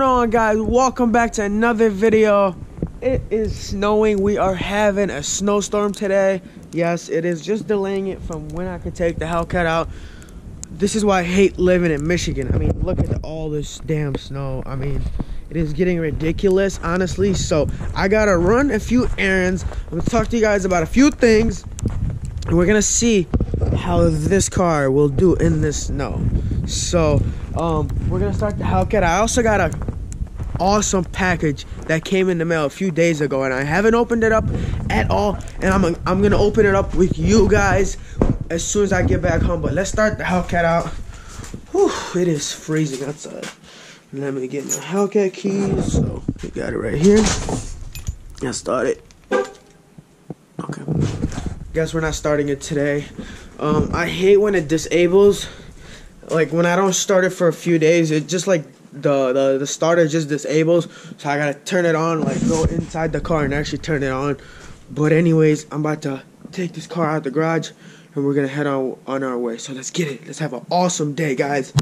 going on, guys? Welcome back to another video. It is snowing. We are having a snowstorm today. Yes, it is just delaying it from when I could take the Hellcat out. This is why I hate living in Michigan. I mean, look at all this damn snow. I mean, it is getting ridiculous, honestly. So I gotta run a few errands. I'm gonna talk to you guys about a few things, and we're gonna see how this car will do in this snow. So we're gonna start the Hellcat. I also got a awesome package that came in the mail a few days ago, and I haven't opened it up at all, and I'm gonna open it up with you guys as soon as I get back home. But let's start the Hellcat out. Whew, it is freezing outside. Let me get my Hellcat keys. So we got it right here. Let's start it. Okay, guess we're not starting it today. I hate when it disables. Like when I don't start it for a few days, it just like the starter just disables. So I gotta turn it on, like go inside the car and actually turn it on. But anyways, I'm about to take this car out the garage and we're gonna head on our way. So let's get it. Let's have an awesome day, guys.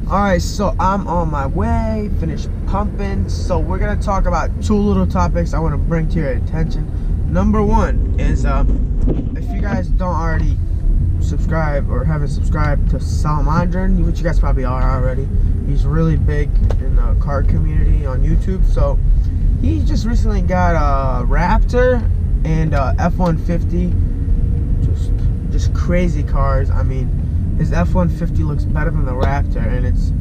Alright, so I'm on my way, finished pumping. So we're gonna talk about two little topics I want to bring to your attention. Number one is if you guys don't already subscribe or haven't subscribed to Salamandran, which you guys probably are already. He's really big in the car community on YouTube. So he just recently got a Raptor and a F-150. Just crazy cars. I mean, his F-150 looks better than the Raptor, and it's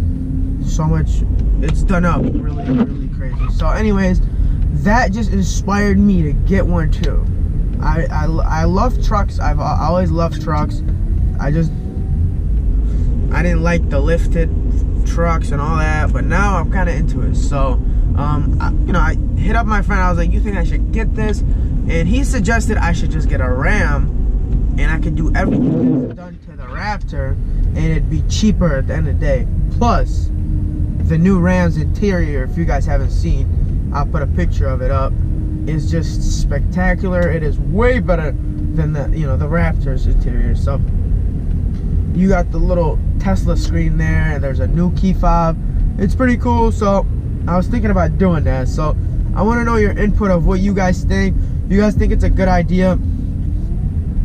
so much, it's done up really crazy. So anyways, that just inspired me to get one too. I love trucks. I always loved trucks. I didn't like the lifted trucks and all that, but now I'm kind of into it. So I hit up my friend. I was like, you think I should get this? And he suggested I should just get a Ram, and I could do everything that's done to the Raptor, and it'd be cheaper at the end of the day. Plus the new Ram's interior, if you guys haven't seen, I'll put a picture of it up, is just spectacular. It is way better than the the Raptor's interior. So you got the little Tesla screen there, and there's a new key fob. It's pretty cool. So I was thinking about doing that. So I want to know your input of what you guys think. You guys think it's a good idea,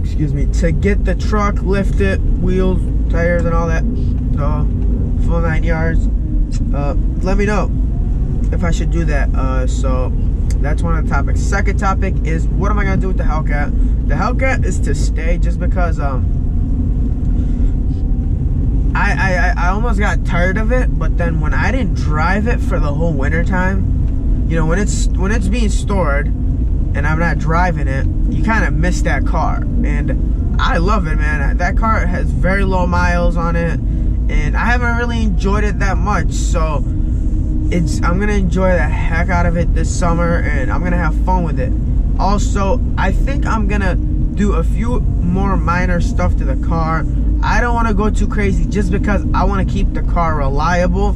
excuse me, to get the truck lifted, wheels, tires, and all that, full 9 yards? Let me know if I should do that. So that's one of the topics. Second topic is, what am I gonna do with the Hellcat? The Hellcat is to stay, just because I almost got tired of it. But then when I didn't drive it for the whole winter time, when it's being stored and I'm not driving it, you kind of miss that car. And I love it, man. That car has very low miles on it, and I haven't really enjoyed it that much. So I'm gonna enjoy the heck out of it this summer, and I'm gonna have fun with it. Also, I think I'm gonna do a few more minor stuff to the car. I don't want to go too crazy, just because I want to keep the car reliable.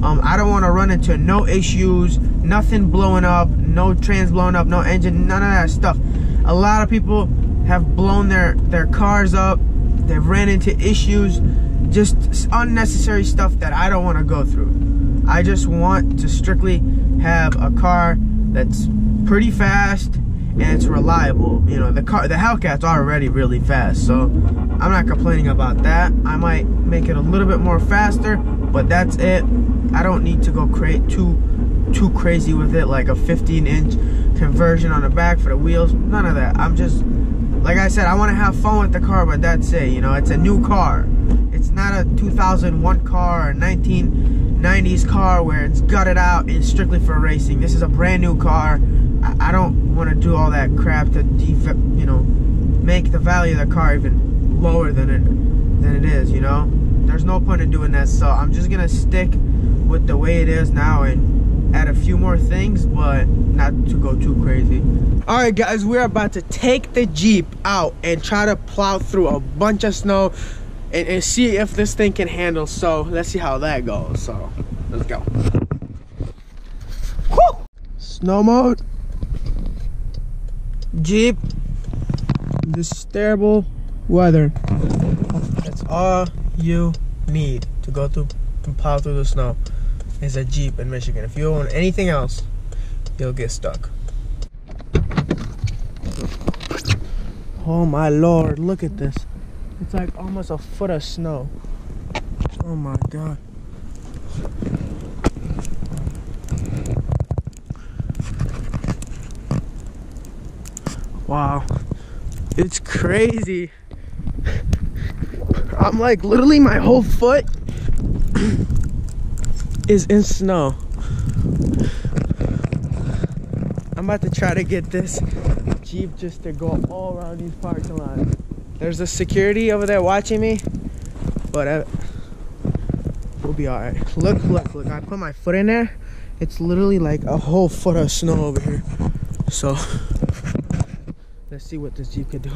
I don't want to run into no issues, nothing blowing up, no trans blowing up, no engine, none of that stuff. A lot of people have blown their cars up. They've ran into issues, just unnecessary stuff that I don't want to go through. I just want to strictly have a car that's pretty fast and it's reliable. The Hellcat's already really fast, so I'm not complaining about that. I might make it a little bit more faster, but that's it. I don't need to go create too crazy with it, like a 15-inch conversion on the back for the wheels. None of that. I'm just, like I said, I want to have fun with the car, but that's it. It's a new car. It's not a 2001 car or 1990s car where it's gutted out and strictly for racing. This is a brand new car. I don't want to do all that crap to make the value of the car even lower than it is. There's no point in doing that. So I'm just gonna stick with the way it is now and add a few more things, but not to go too crazy. All right, guys, we're about to take the Jeep out and try to plow through a bunch of snow and see if this thing can handle. So let's see how that goes. So let's go. Woo! Snow mode. Jeep. This is terrible weather. That's all you need to go through and plow through the snow. is a Jeep in Michigan. If you own anything else, you'll get stuck. Oh my Lord, look at this. It's like almost a foot of snow. Oh my God. Wow, it's crazy. I'm like, literally my whole foot is in snow. I'm about to try to get this Jeep just to go all around these parking lots. There's a security over there watching me, but we'll be all right. Look, I put my foot in there. It's literally like a whole foot of snow over here. So let's see what this Jeep could do.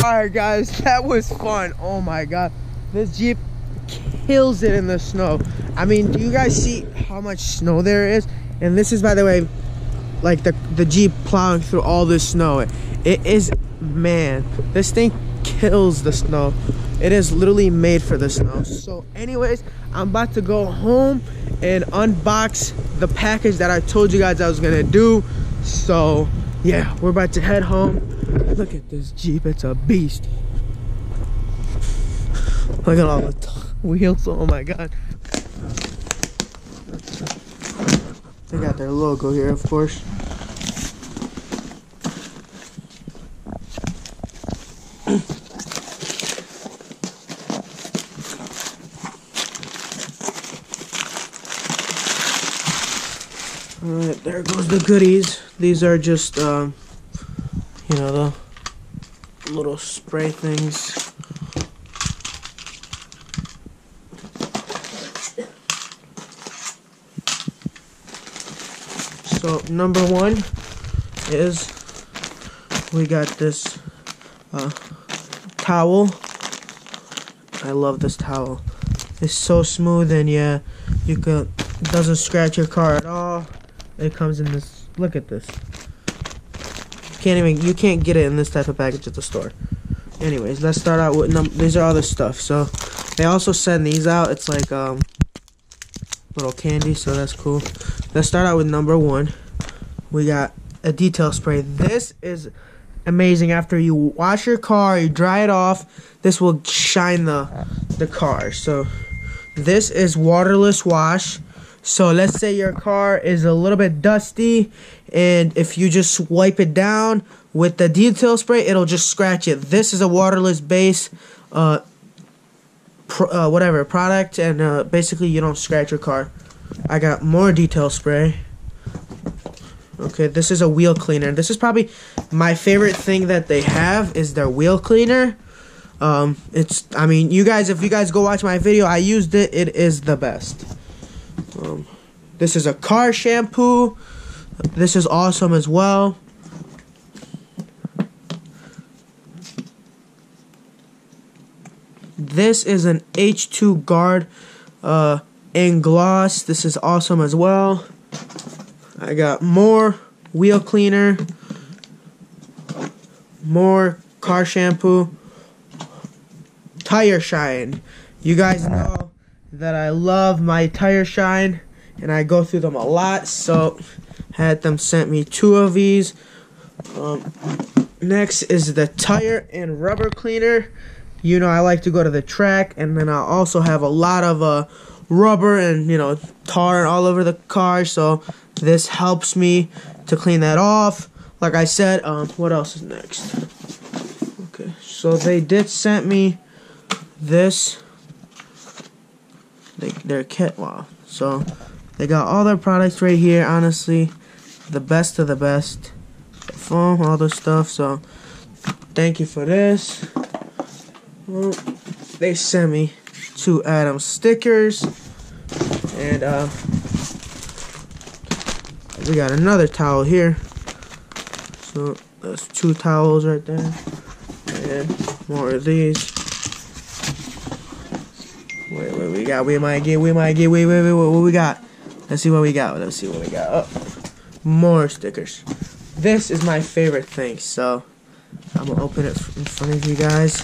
Alright guys, that was fun. Oh my God, this Jeep kills it in the snow. I mean, do you guys see how much snow there is? And this is, by the way, like the Jeep plowing through all this snow. It is, man, this thing kills the snow. It is literally made for the snow. So anyways, I'm about to go home and unbox the package that I told you guys I was gonna do. So yeah, we're about to head home. Look at this Jeep, it's a beast. Look at all the wheels, oh my God. They got their logo here, of course. Alright, there goes the goodies. These are just, you know, the little spray things. So, number one is we got this towel. I love this towel. It's so smooth, and yeah, it doesn't scratch your car at all. It comes in this, look at this. You can't get it in this type of package at the store. Anyways, let's start out with these are all the stuff. So they also send these out. It's like little candy, so that's cool. Let's start out with number one. We got a detail spray. This is amazing. After you wash your car, you dry it off, this will shine the car. So this is waterless wash. So let's say your car is a little bit dusty, and if you just wipe it down with the detail spray, it'll just scratch it. This is a waterless base product, and basically you don't scratch your car. I got more detail spray. Okay, this is a wheel cleaner. This is probably my favorite thing that they have, is their wheel cleaner. I mean, if you guys go watch my video, I used it. It is the best. This is a car shampoo. This is awesome as well. This is an H2 guard and gloss. This is awesome as well. I got more wheel cleaner, more car shampoo, tire shine. You guys know that I love my tire shine, and I go through them a lot, so had them sent me 2 of these. Next is the tire and rubber cleaner. You know, I like to go to the track, and then I also have a lot of rubber and, you know, tar all over the car, so this helps me to clean that off. Like I said, what else is next? Okay, so they did send me this. Their kit, wow. So they got all their products right here. Honestly, the best of the best. The foam, all the stuff. So thank you for this. Well, they sent me 2 Adams stickers, and we got another towel here. So that's 2 towels right there, and more of these. Wait, what we got? What we got? Let's see what we got. Oh, more stickers. This is my favorite thing, so I'm gonna open it in front of you guys.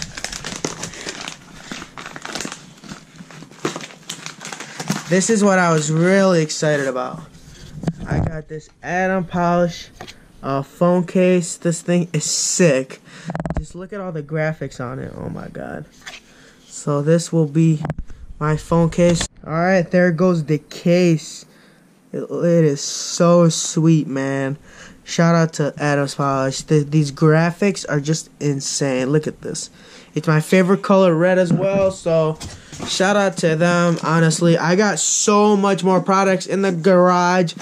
This is what I was really excited about. I got this Adam polish phone case. This thing is sick. Just look at all the graphics on it. Oh my god. So this will be my phone case. Alright, there goes the case. It is so sweet, man. Shout out to Adam's Polish. These graphics are just insane. Look at this. It's my favorite color, red, as well. So shout out to them. Honestly, I got so much more products in the garage.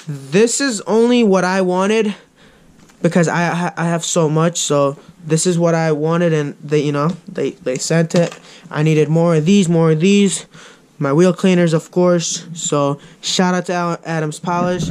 This is only what I wanted because I have so much. So this is what I wanted, and they sent it. I needed more of these, my wheel cleaners, of course. So shout out to Adam's Polish.